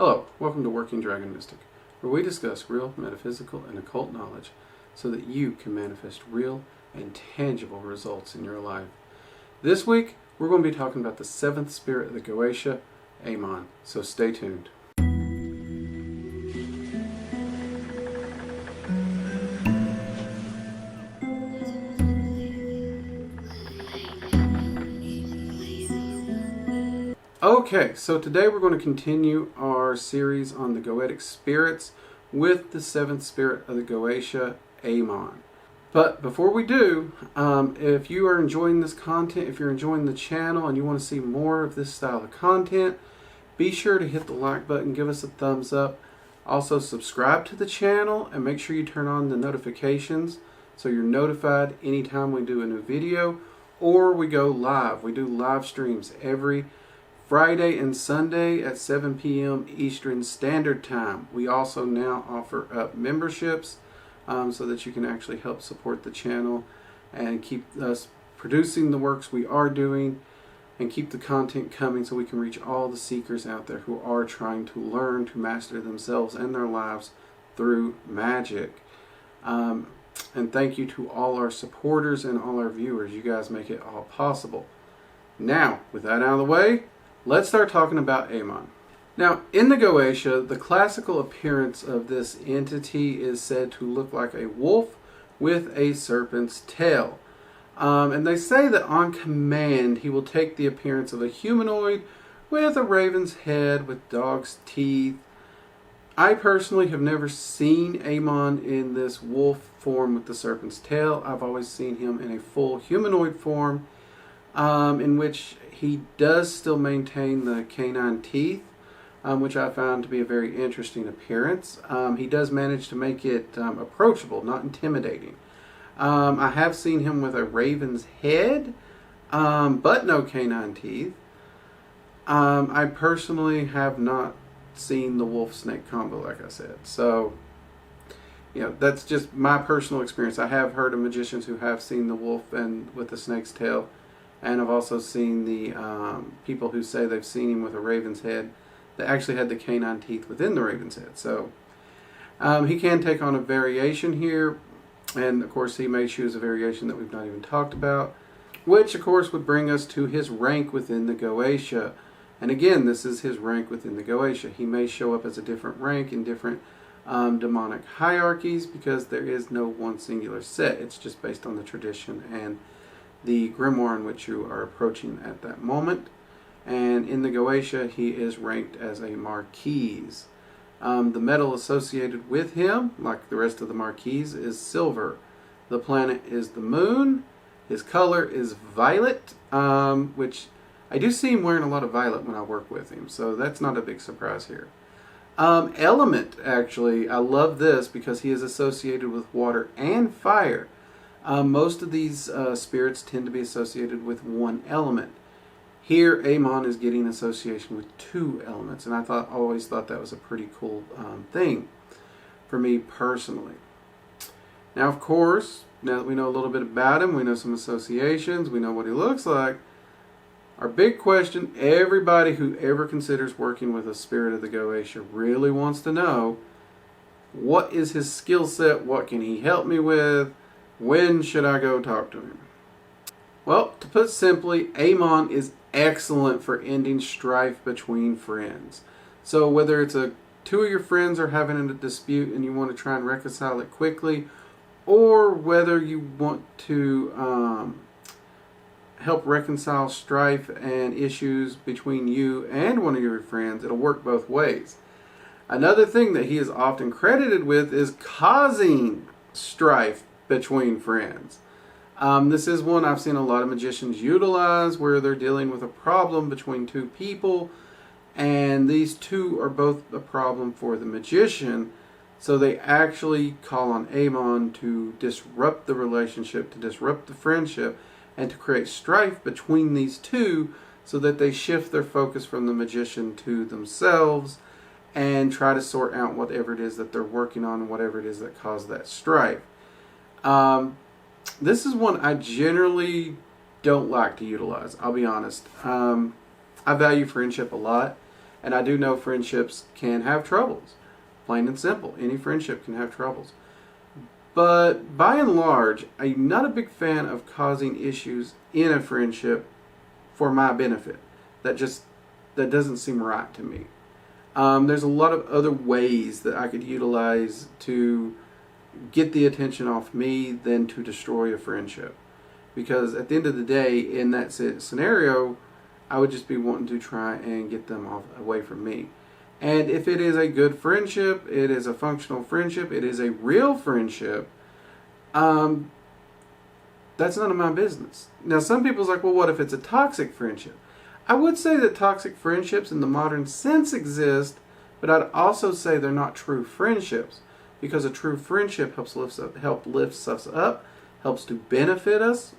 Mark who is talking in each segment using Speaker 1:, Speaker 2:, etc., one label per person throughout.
Speaker 1: Hello, welcome to Working Dragon Mystic, where we discuss real, metaphysical, and occult knowledge so that you can manifest real and tangible results in your life. This week, we're going to be talking about the seventh spirit of the Goetia, Amon, so stay tuned. Okay, so today we're going to continue our series on the Goetic spirits with the seventh spirit of the Goetia, Amon. But before we do, if you are enjoying this content, if you're enjoying the channel and you want to see more of this style of content, be sure to hit the like button, give us a thumbs up. Also subscribe to the channel and make sure you turn on the notifications so you're notified anytime we do a new video or we go live. We do live streams every Friday and Sunday at 7 p.m. Eastern Standard Time. We also now offer up memberships so that you can actually help support the channel and keep us producing the works we are doing and keep the content coming so we can reach all the seekers out there who are trying to learn to master themselves and their lives through magic. And thank you to all our supporters and all our viewers. You guys make it all possible. Now, with that out of the way, let's start talking about Amon. Now, in the Goetia, the classical appearance of this entity is said to look like a wolf with a serpent's tail. And they say that on command, he will take the appearance of a humanoid with a raven's head with dog's teeth. I personally have never seen Amon in this wolf form with the serpent's tail. I've always seen him in a full humanoid form, in which he does still maintain the canine teeth, which I found to be a very interesting appearance. He does manage to make it approachable, not intimidating. I have seen him with a raven's head, but no canine teeth. I personally have not seen the wolf-snake combo, like I said. So, that's just my personal experience. I have heard of magicians who have seen the wolf and with the snake's tail. And I've also seen the people who say they've seen him with a raven's head that actually had the canine teeth within the raven's head. So he can take on a variation here. And of course he may choose a variation that we've not even talked about, which of course would bring us to his rank within the Goetia. And again, this is his rank within the Goetia. He may show up as a different rank in different demonic hierarchies because there is no one singular set. It's just based on the tradition and the grimoire in which you are approaching at that moment. And in the Goetia, he is ranked as a Marquise. The metal associated with him, like the rest of the Marquise, is silver. The planet is the moon. His color is violet, which I do see him wearing a lot of violet when I work with him, so that's not a big surprise here. Element, actually, I love this because he is associated with water and fire. Most of these spirits tend to be associated with one element. Here, Amon is getting association with two elements, and I always thought that was a pretty cool thing for me personally. Now, of course, now that we know a little bit about him, we know some associations, we know what he looks like, our big question, everybody who ever considers working with a spirit of the Goetia really wants to know, what is his skill set? What can he help me with? When should I go talk to him? Well, to put simply, Amon is excellent for ending strife between friends. So whether it's two of your friends are having a dispute and you want to try and reconcile it quickly, or whether you want to help reconcile strife and issues between you and one of your friends, it'll work both ways. Another thing that he is often credited with is causing strife between friends. This is one I've seen a lot of magicians utilize where they're dealing with a problem between two people and these two are both a problem for the magician, so they actually call on Amon to disrupt the relationship, to disrupt the friendship, and to create strife between these two so that they shift their focus from the magician to themselves and try to sort out whatever it is that they're working on and whatever it is that caused that strife. This is one I generally don't like to utilize, I'll be honest. I value friendship a lot, And I do know friendships can have troubles. Plain and simple. Any friendship can have troubles. But by and large, I'm not a big fan of causing issues in a friendship for my benefit. That doesn't seem right to me. There's a lot of other ways that I could utilize to get the attention off me than to destroy a friendship. Because at the end of the day, in that scenario, I would just be wanting to try and get them away from me. And if it is a good friendship, it is a functional friendship, it is a real friendship, that's none of my business. Now, some people's like, well, what if it's a toxic friendship? I would say that toxic friendships in the modern sense exist, but I'd also say they're not true friendships, because a true friendship helps lifts us up, helps to benefit us,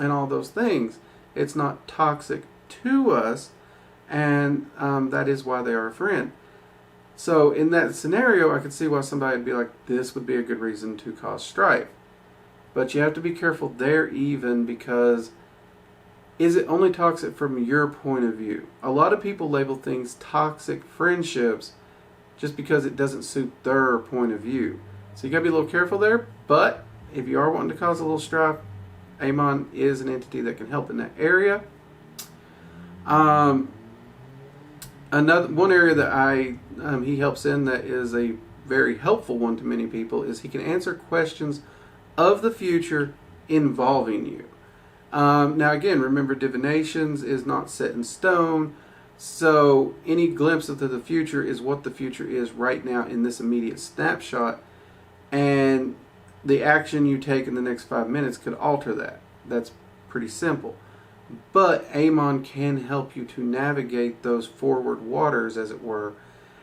Speaker 1: and all those things. It's not toxic to us, and that is why they are a friend. So in that scenario, I could see why somebody would be like, this would be a good reason to cause strife. But you have to be careful there even, because is it only toxic from your point of view? A lot of people label things toxic friendships just because it doesn't suit their point of view. So you got to be a little careful there, but if you are wanting to cause a little strife, Amon is an entity that can help in that area. One area that he helps in that is a very helpful one to many people is he can answer questions of the future involving you. Now again, remember, divinations is not set in stone, so any glimpse of the future is what the future is right now in this immediate snapshot, and the action you take in the next 5 minutes could alter that. That's pretty simple. But Amon can help you to navigate those forward waters, as it were,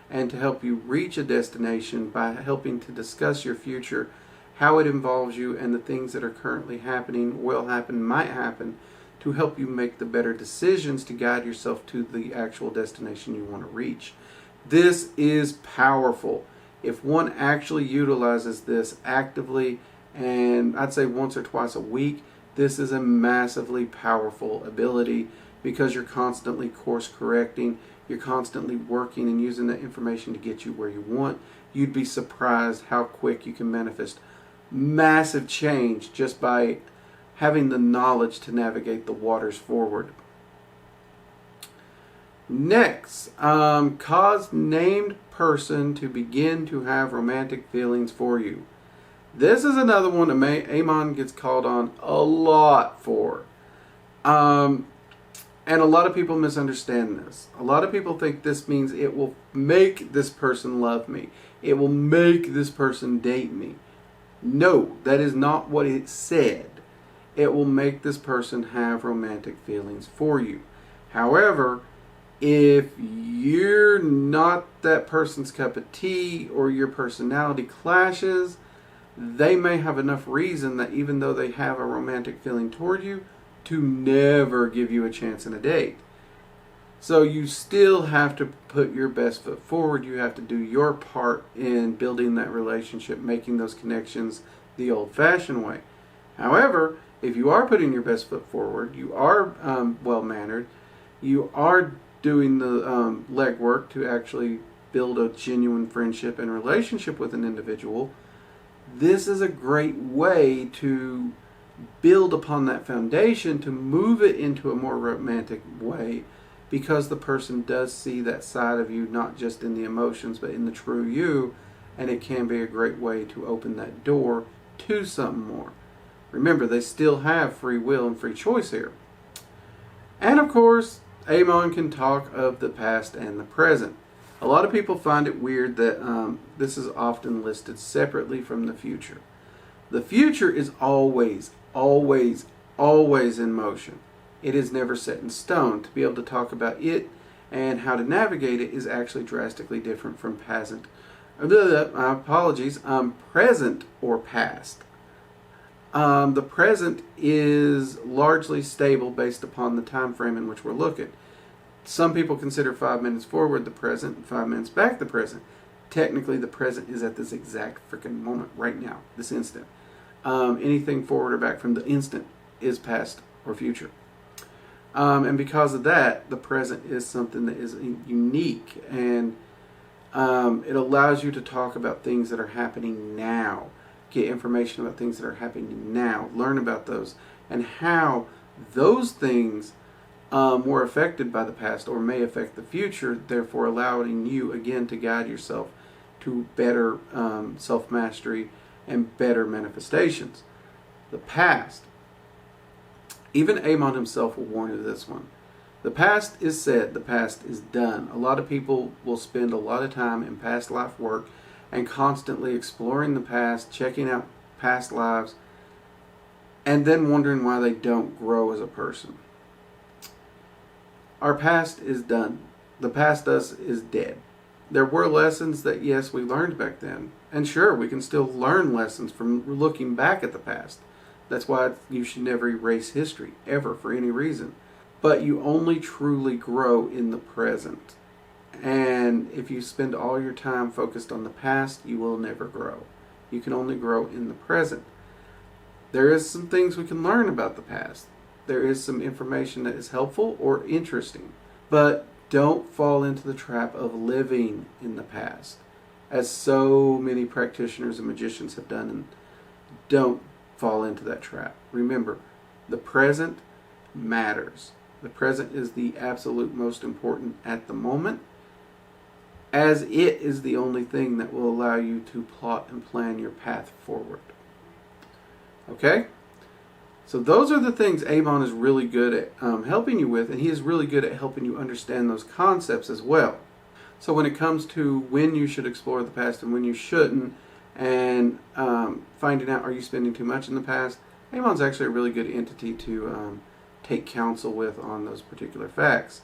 Speaker 1: and to help you reach a destination by helping to discuss your future, how it involves you, and the things that are currently happening, will happen, might happen, to help you make the better decisions to guide yourself to the actual destination you want to reach. This is powerful. If one actually utilizes this actively, and I'd say once or twice a week, this is a massively powerful ability, because you're constantly course correcting, you're constantly working and using that information to get you where you want. You'd be surprised how quick you can manifest massive change just by having the knowledge to navigate the waters forward. Next, cause named person to begin to have romantic feelings for you. This is another one that Amon gets called on a lot for. And a lot of people misunderstand this. A lot of people think this means it will make this person love me. It will make this person date me. No, that is not what it said. It will make this person have romantic feelings for you. However, if you're not that person's cup of tea, or your personality clashes, they may have enough reason that even though they have a romantic feeling toward you, to never give you a chance in a date. So you still have to put your best foot forward. You have to do your part in building that relationship, making those connections the old-fashioned way. However, if you are putting your best foot forward, you are well-mannered, you are doing the legwork to actually build a genuine friendship and relationship with an individual, this is a great way to build upon that foundation, to move it into a more romantic way, because the person does see that side of you, not just in the emotions, but in the true you, and it can be a great way to open that door to something more. Remember, they still have free will and free choice here. And of course, Amon can talk of the past and the present. A lot of people find it weird that this is often listed separately from the future. The future is always, always, always in motion. It is never set in stone. To be able to talk about it and how to navigate it is actually drastically different from present or past. The present is largely stable based upon the time frame in which we're looking. Some people consider 5 minutes forward the present and 5 minutes back the present. Technically, the present is at this exact freaking moment right now, this instant. Anything forward or back from the instant is past or future. And because of that, the present is something that is unique, and it allows you to talk about things that are happening now, get information about things that are happening now, learn about those, and how those things were affected by the past or may affect the future, therefore allowing you again to guide yourself to better self-mastery and better manifestations. The past. Even Amon himself will warn you of this one. The past is said, the past is done. A lot of people will spend a lot of time in past life work and constantly exploring the past, checking out past lives, and then wondering why they don't grow as a person. Our past is done. The past us is dead. There were lessons that, yes, we learned back then. And sure, we can still learn lessons from looking back at the past. That's why you should never erase history, ever, for any reason. But you only truly grow in the present. And if you spend all your time focused on the past, you will never grow. You can only grow in the present. There is some things we can learn about the past. There is some information that is helpful or interesting. But don't fall into the trap of living in the past, as so many practitioners and magicians have done. And don't fall into that trap. Remember, the present matters. The present is the absolute most important at the moment, as it is the only thing that will allow you to plot and plan your path forward. Okay? So those are the things Amon is really good at helping you with, and he is really good at helping you understand those concepts as well. So when it comes to when you should explore the past and when you shouldn't, and finding out, are you spending too much in the past, Amon's actually a really good entity to take counsel with on those particular facts.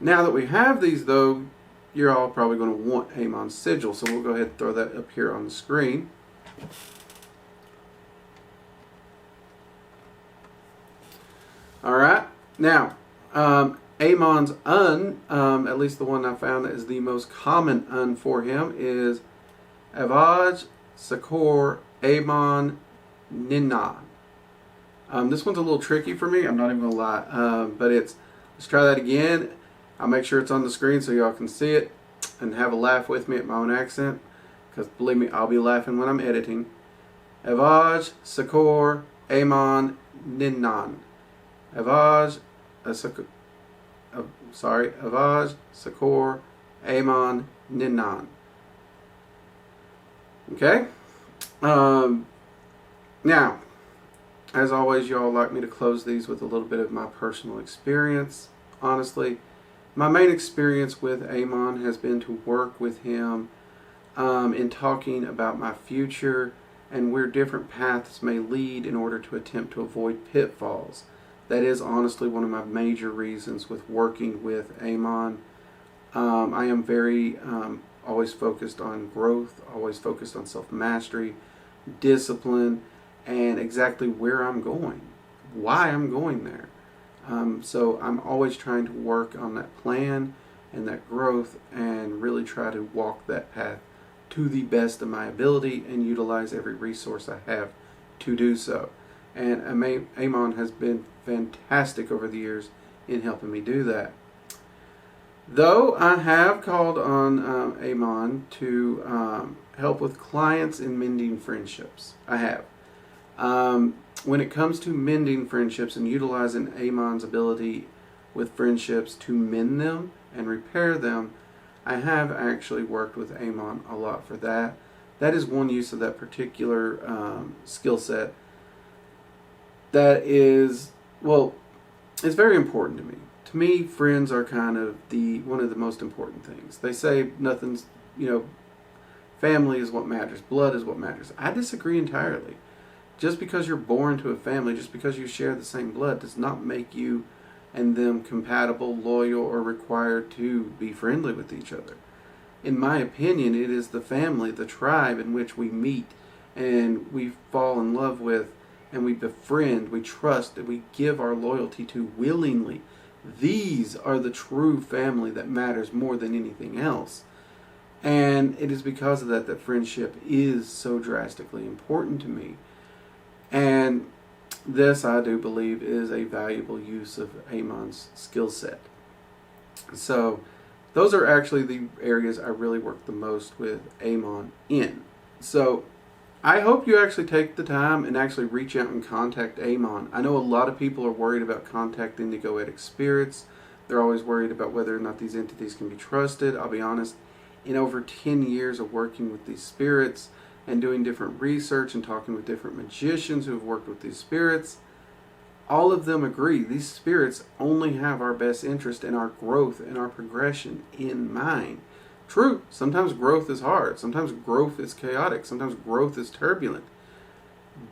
Speaker 1: Now that we have these, though, you're all probably going to want Amon's sigil, so we'll go ahead and throw that up here on the screen. Alright, now, Amon's at least the one I found that is the most common for him, is Avaj, Sakor, Amon, Ninnan. This one's a little tricky for me, I'm not even going to lie, but let's try that again. I'll make sure it's on the screen so y'all can see it and have a laugh with me at my own accent, because believe me, I'll be laughing when I'm editing. Avaj, Sakor, Amon, Ninnan. Avaj, Avaj, Sakor, Amon, Ninnan. Okay? Now, as always, y'all like me to close these with a little bit of my personal experience. Honestly, my main experience with Amon has been to work with him in talking about my future and where different paths may lead in order to attempt to avoid pitfalls. That is honestly one of my major reasons with working with Amon. I am very always focused on growth, always focused on self-mastery, discipline, and exactly where I'm going, why I'm going there. So I'm always trying to work on that plan and that growth and really try to walk that path to the best of my ability and utilize every resource I have to do so. And Amon has been fantastic over the years in helping me do that. Though I have called on Amon to help with clients in mending friendships. I have. When it comes to mending friendships and utilizing Amon's ability with friendships to mend them and repair them, I have actually worked with Amon a lot for that. That is one use of that particular skill set that is, well, it's very important to me. To me, friends are kind of one of the most important things. They say nothing's, family is what matters. Blood is what matters. I disagree entirely. Just because you're born to a family, just because you share the same blood, does not make you and them compatible, loyal, or required to be friendly with each other. In my opinion, it is the family, the tribe in which we meet and we fall in love with and we befriend, we trust, and we give our loyalty to willingly. These are the true family that matters more than anything else. And it is because of that friendship is so drastically important to me. And this, I do believe, is a valuable use of Amon's skill set. So those are actually the areas I really work the most with Amon in. So I hope you actually take the time and actually reach out and contact Amon. I know a lot of people are worried about contacting the Goetic spirits. They're always worried about whether or not these entities can be trusted. I'll be honest, in over 10 years of working with these spirits and doing different research and talking with different magicians who have worked with these spirits, all of them agree these spirits only have our best interest and our growth and our progression in mind. True, sometimes growth is hard, sometimes growth is chaotic, sometimes growth is turbulent,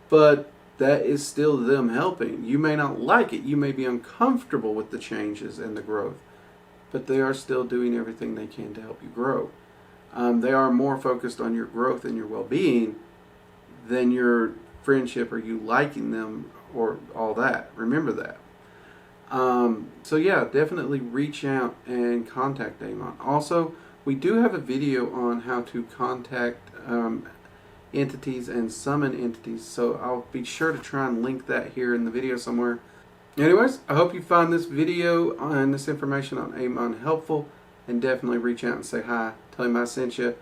Speaker 1: but that is still them helping. You may not like it, you may be uncomfortable with the changes and the growth, but they are still doing everything they can to help you grow. They are more focused on your growth and your well-being than your friendship or you liking them or all that. Remember that. So yeah, definitely reach out and contact Amon. Also, we do have a video on how to contact entities and summon entities, so I'll be sure to try and link that here in the video somewhere. Anyways, I hope you find this video and this information on Amon helpful, and definitely reach out and say hi. Tell him I sent you.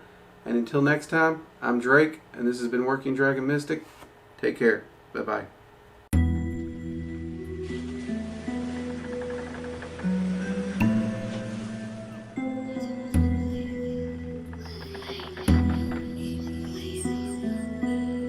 Speaker 1: And until next time, I'm Drake, and this has been Working Dragon Mystic. Take care. Bye-bye.